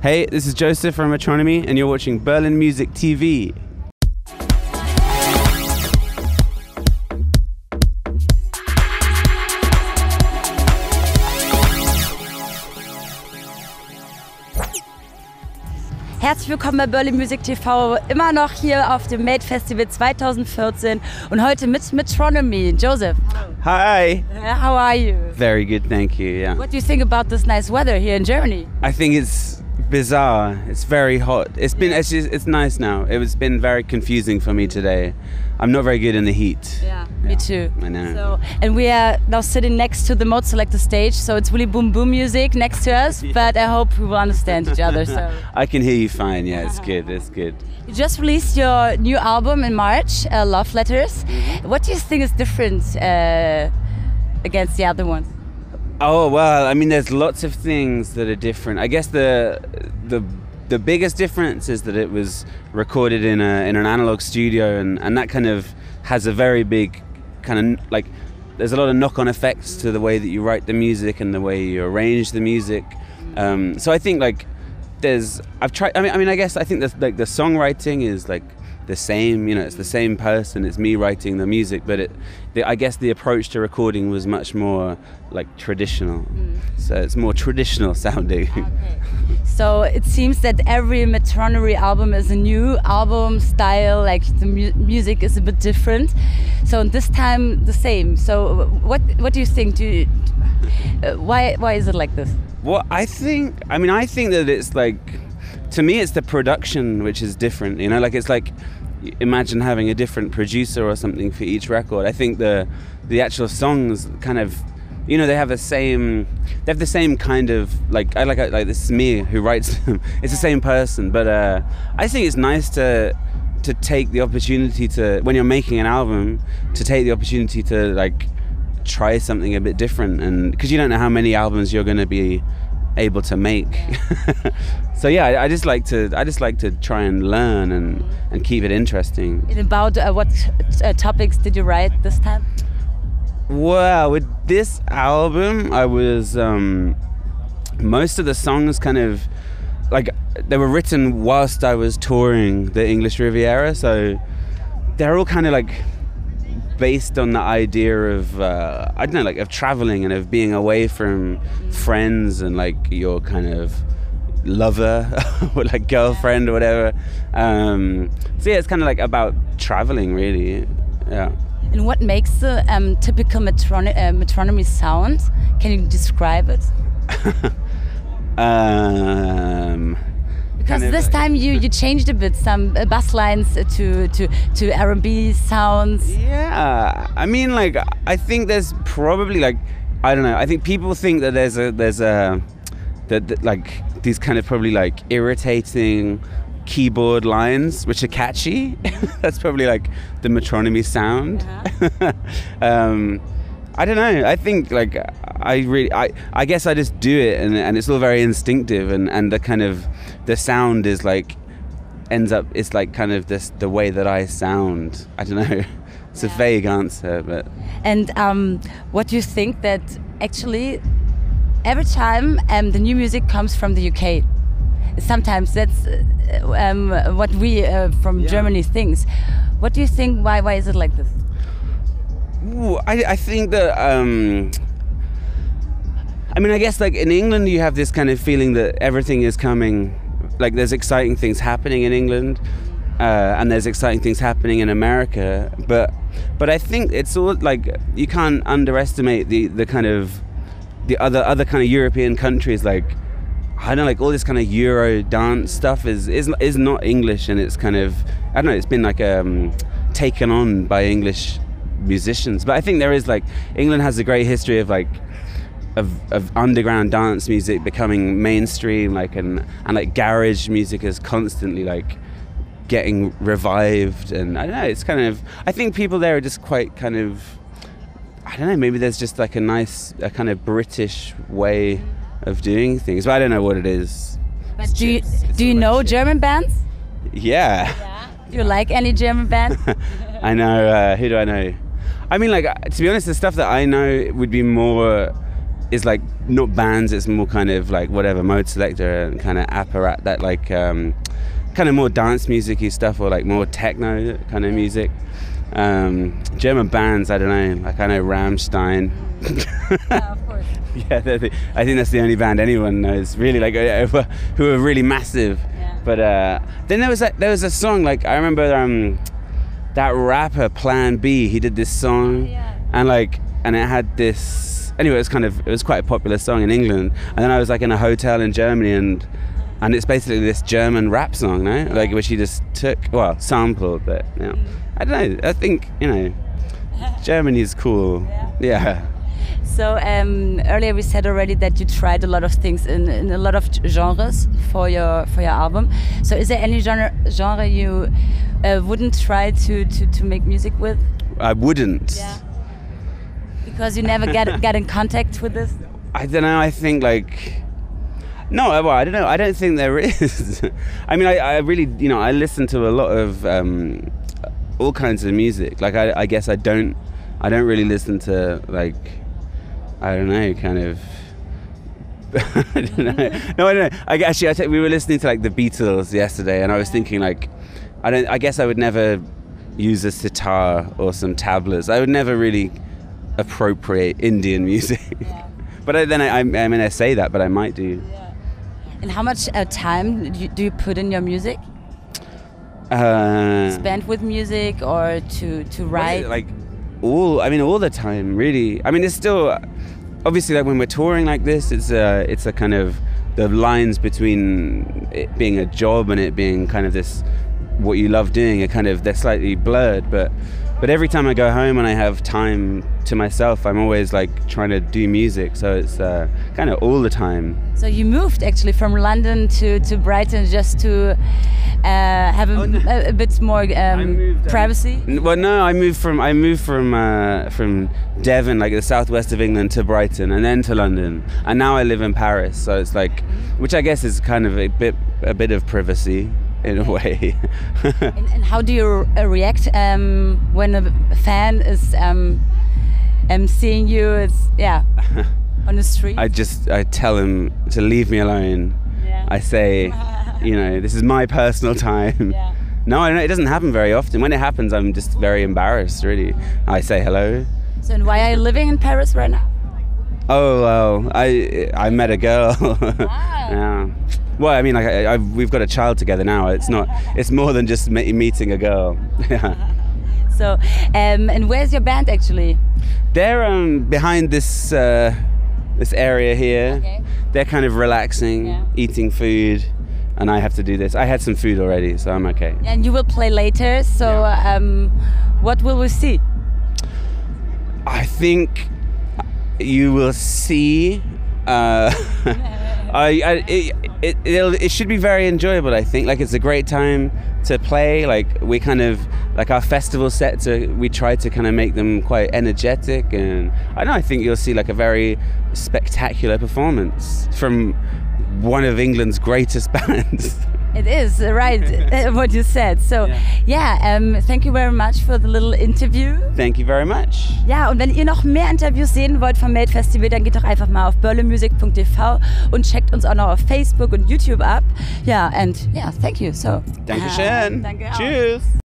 Hey, this is Joseph from Metronomy, and you're watching Berlin Music TV. Herzlich willkommen bei Berlin Music TV, immer noch hier auf dem Made Festival 2014 und heute mit Metronomy. Joseph. Hi. How are you? Very good, thank you. Yeah. What do you think about this nice weather here in Germany? I think it's bizarre. It's very hot. It's nice now. It's been very confusing for me today. I'm not very good in the heat. Yeah, me too. I know. So, and we are now sitting next to the Mode Selector stage, so it's really boom boom music next to us, but I hope we will understand each other. So I can hear you fine, yeah, it's good, it's good. You just released your new album in March, Love Letters. What do you think is different against the other ones? Oh, well, I mean, there's lots of things that are different. I guess the biggest difference is that it was recorded in an analog studio, and that kind of has a very big kind of, like, there's a lot of knock-on effects to the way that you write the music and the way you arrange the music. So I think, like, I guess I think like the songwriting is like the same, you know, it's the same person, it's me writing the music, but I guess the approach to recording was much more like traditional. So it's more traditional sounding. Okay. So it seems that every Metronomy album is a new album style, like the music is a bit different. So this time the same. So what do you think? Why is it like this? Well, I think that it's like, to me it's the production which is different, you know, like it's like, imagine having a different producer or something for each record. I think the actual songs kind of, you know, they have the same kind of, like, I like this is me who writes them. It's the same person, but I think it's nice to take the opportunity to, when you're making an album, to take the opportunity to like try something a bit different, and because you don't know how many albums you're going to be able to make. So yeah, I just like to try and learn and keep it interesting. And about what topics did you write this time? Well, with this album, I was most of the songs kind of like they were written whilst I was touring the English Riviera, so they're all kind of like based on the idea of I don't know, like of traveling and of being away from friends and like your kind of lover or like girlfriend or whatever. So yeah, it's kind of like about traveling, really. Yeah. And what makes the typical Metronomy sound? Can you describe it? Because this time you changed a bit, some bass lines to R&B sounds. Yeah, I mean, like, I think there's probably like, I don't know, I think people think that there's that like these kind of probably like irritating keyboard lines which are catchy. That's probably like the Metronomy sound. I don't know, I think like I guess I just do it, and it's all very instinctive, and the kind of the sound is like ends up, it's like kind of the way that I sound. I don't know, it's a vague answer, but. And what do you think that actually every time the new music comes from the UK, sometimes that's what we from Germany thinks. What do you think, why is it like this? Ooh, I think that I mean, I guess like in England you have this kind of feeling that everything is coming, like there's exciting things happening in England, and there's exciting things happening in America, but I think it's all like, you can't underestimate the kind of the other kind of European countries, like I don't know, like all this kind of Euro dance stuff is not English, and it's kind of, I don't know, it's been like taken on by English musicians. But I think there is like, England has a great history of like of underground dance music becoming mainstream, like and like garage music is constantly like getting revived, and I don't know, it's kind of, I think people there are just quite kind of, I don't know, maybe there's just like a kind of British way of doing things, but I don't know what it is. But do you know German bands? Yeah. Do you like any German band? I know, who do I know? I mean, like, to be honest, the stuff that I know would be more is like not bands, it's more kind of like whatever, mode selector and kind of apparat, that like kind of more dance music-y stuff, or like more techno kind of music. German bands, I don't know, like I know Rammstein. Yeah, of course. Yeah, I think that's the only band anyone knows, really, like who are really massive. Yeah. But then there was a song, like I remember that rapper Plan B, he did this song, and it had this. Anyway, it was quite a popular song in England, and then I was like in a hotel in Germany, and it's basically this German rap song, no? Like which he just sampled, but I don't know. I think Germany's cool. Yeah. So earlier we said already that you tried a lot of things in a lot of genres for your album. So is there any genre you wouldn't try to make music with? I wouldn't. Yeah. Because you never get in contact with this? I don't know. I think like no. Well, I don't know. I don't think there is. I mean, I really I listen to a lot of all kinds of music. Like I guess I don't really listen to like. I don't know, kind of. I don't know. No, I don't know. We were listening to like the Beatles yesterday, and I was thinking like, I guess I would never use a sitar or some tablets. I would never really appropriate Indian music. Yeah. But I mean, I say that, but I might do. Yeah. And how much time do you put in your music? Spend with music or to write? Like all the time, really. I mean, it's still. Obviously, like when we're touring like this, it's a kind of the lines between it being a job and it being kind of this what you love doing are they're slightly blurred. But every time I go home and I have time to myself, I'm always like trying to do music. So it's kind of all the time. So you moved actually from London to Brighton just to have a bit more privacy. Well, no, I moved from Devon, like the southwest of England, to Brighton, and then to London, and now I live in Paris. So it's like, which I guess is kind of a bit of privacy. In a way. and how do you react when a fan is seeing you on the street? I tell him to leave me alone. Yeah. I say, this is my personal time. Yeah. No, it doesn't happen very often. When it happens, I'm just very embarrassed, really. I say hello. So and why are you living in Paris right now? Oh, well, I met a girl. Yeah. Well, I mean, we've got a child together now. It's more than just meeting a girl. Yeah. So, and where's your band actually? They're behind this area here. Okay. They're kind of relaxing, eating food, and I have to do this. I had some food already, so I'm okay. And you will play later. So, what will we see? I think you will see. It should be very enjoyable. I think like it's a great time to play. Like we kind of like our festival sets. We try to kind of make them quite energetic, and I think you'll see like a very spectacular performance from one of England's greatest bands. It is, right, what you said. So, thank you very much for the little interview. Thank you very much. Ja, und wenn ihr noch mehr Interviews sehen wollt vom Made Festival, dann geht doch einfach mal auf berlinmusic.tv und checkt uns auch noch auf Facebook und YouTube ab. Ja, and thank you. So. Dankeschön. Danke auch. Tschüss.